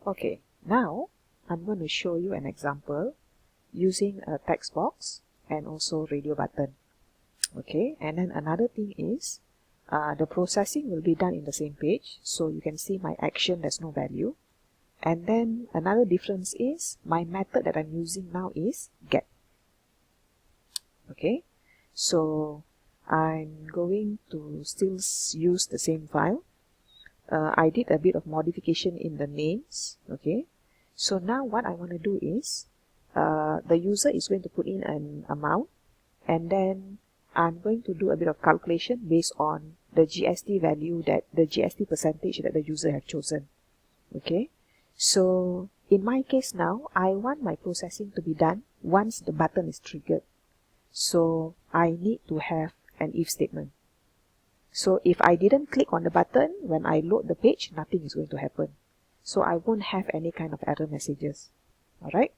Okay, now I'm going to show you an example using a text box and also radio button. Okay, and then another thing is the processing will be done in the same page. So you can see my action, there's no value. And then another difference is my method that I'm using now is get. Okay, so I'm going to still use the same file. I did a bit of modification in the names. Okay, so now what I want to do is the user is going to put in an amount, and then I'm going to do a bit of calculation based on the GST value, that the GST percentage that the user have chosen. Okay, so in my case now, I want my processing to be done once the button is triggered. So I need to have an if statement. So if I didn't click on the button, when I load the page, nothing is going to happen. So I won't have any kind of error messages. Alright,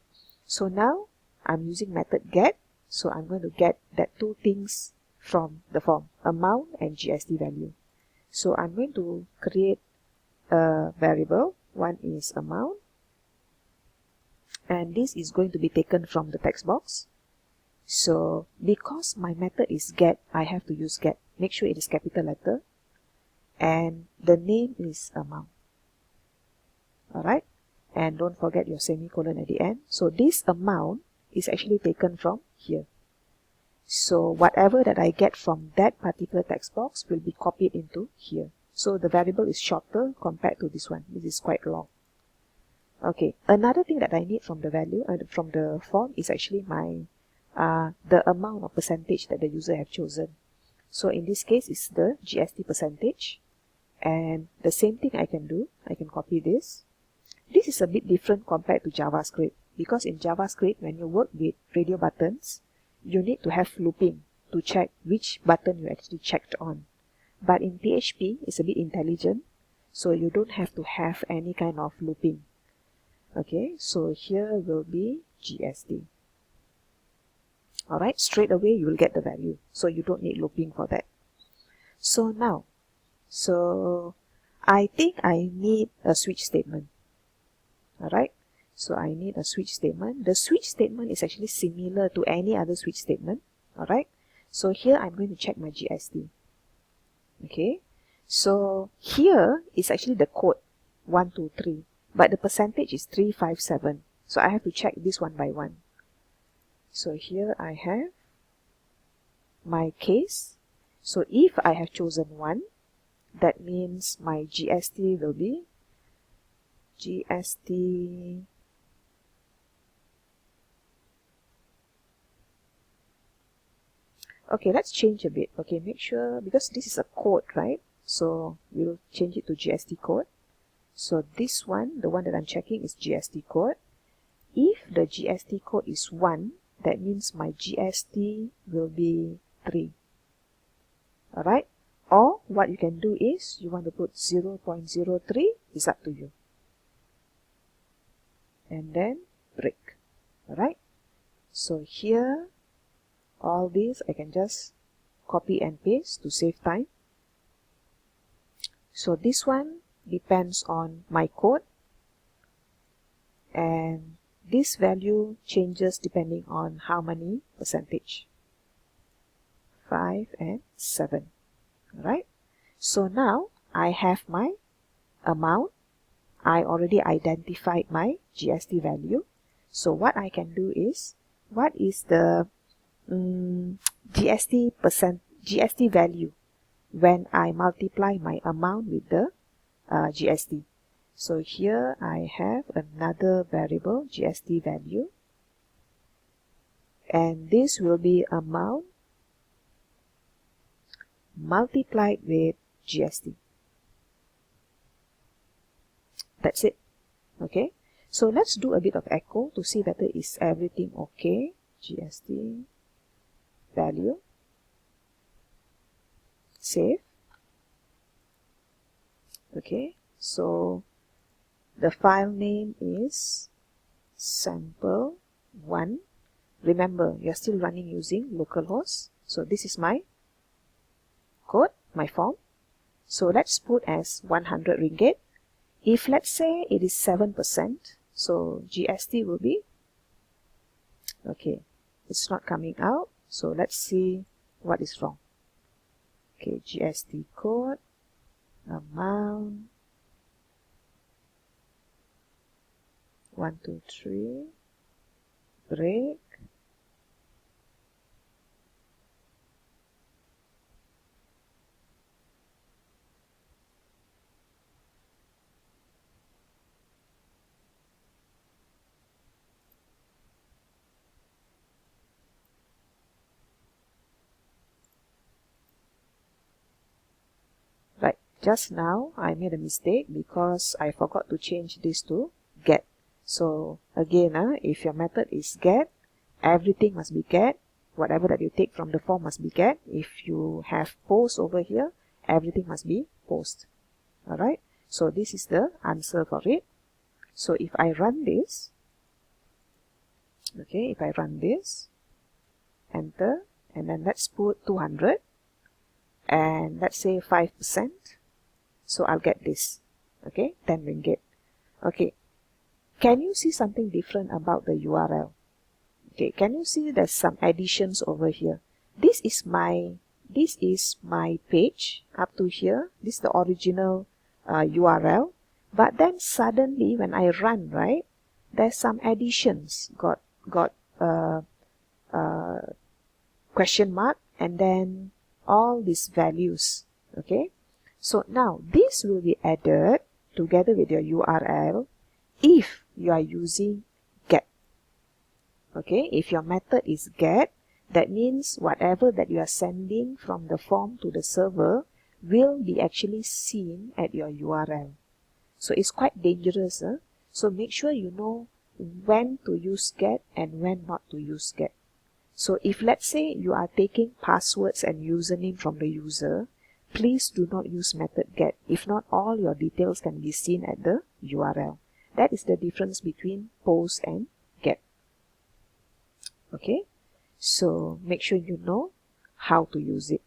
so now I'm using method get. So I'm going to get that two things from the form, amount and GST value. So I'm going to create a variable. One is amount, and this is going to be taken from the text box. So because my method is get, I have to use get. Make sure it is capital letter, and the name is amount. Alright, and don't forget your semicolon at the end. So this amount is actually taken from here. So whatever that I get from that particular text box will be copied into here. So the variable is shorter compared to this one. This is quite long. Okay, another thing that I need from the value, from the form, is actually my the amount of percentage that the user have chosen. So in this case, it's the GST percentage. And the same thing I can do. I can copy this. This is a bit different compared to JavaScript, because in JavaScript, when you work with radio buttons, you need to have looping to check which button you actually checked on. But in PHP, it's a bit intelligent, so you don't have to have any kind of looping. Okay, so here will be GST. Alright, straight away you will get the value, so you don't need looping for that. So now, I think I need a switch statement. Alright, so I need a switch statement. The switch statement is actually similar to any other switch statement. Alright, so here I'm going to check my GST. Okay, so here is actually the code 123, but the percentage is 357. So I have to check this one by one. So here I have my case. So if I have chosen 1, that means my GST will be GST okay, let's change a bit. Okay, make sure, because this is a code, right? So we'll change it to GST code. So this one, the one that I'm checking, is GST code. If the GST code is 1, that means my GST will be 3. Alright? Or what you can do is, you want to put 0.03, is up to you. And then break. Alright? So here, all these I can just copy and paste to save time. So this one depends on my code, and this value changes depending on how many percentage. 5 and 7. Alright, so now I have my amount. I already identified my GST value. So what I can do is, what is the GST value when I multiply my amount with the GST. So here I have another variable, GST value, and this will be amount multiplied with GST. That's it. Okay, so let's do a bit of echo to see whether is everything okay. GST value, save. Okay, so the file name is sample1. Remember, you're still running using localhost. So this is my code, my form. So let's put as 100 ringgit. If let's say it is 7%, so GST will be, okay, it's not coming out. So let's see what is wrong. Okay, GST code, amount, 1, 2, 3, break. Right, just now I made a mistake because I forgot to change this to get. So again, if your method is get, everything must be get. Whatever that you take from the form must be get. If you have post over here, everything must be post. Alright, so this is the answer for it. So if I run this, okay, if I run this, enter, and then let's put 200, and let's say 5%. So I'll get this, okay, 10 ringgit. Okay, can you see something different about the URL? Okay, can you see there's some additions over here? This is my page up to here. This is the original URL. But then suddenly when I run, right, there's some additions. Got question mark and then all these values. Okay, so now this will be added together with your URL if you are using get. Okay, if your method is get, that means whatever that you are sending from the form to the server will be actually seen at your URL. So it's quite dangerous. So make sure you know when to use get and when not to use get. So if let's say you are taking passwords and username from the user, please do not use method get. If not, all your details can be seen at the URL. That is the difference between post and get. Okay, so make sure you know how to use it.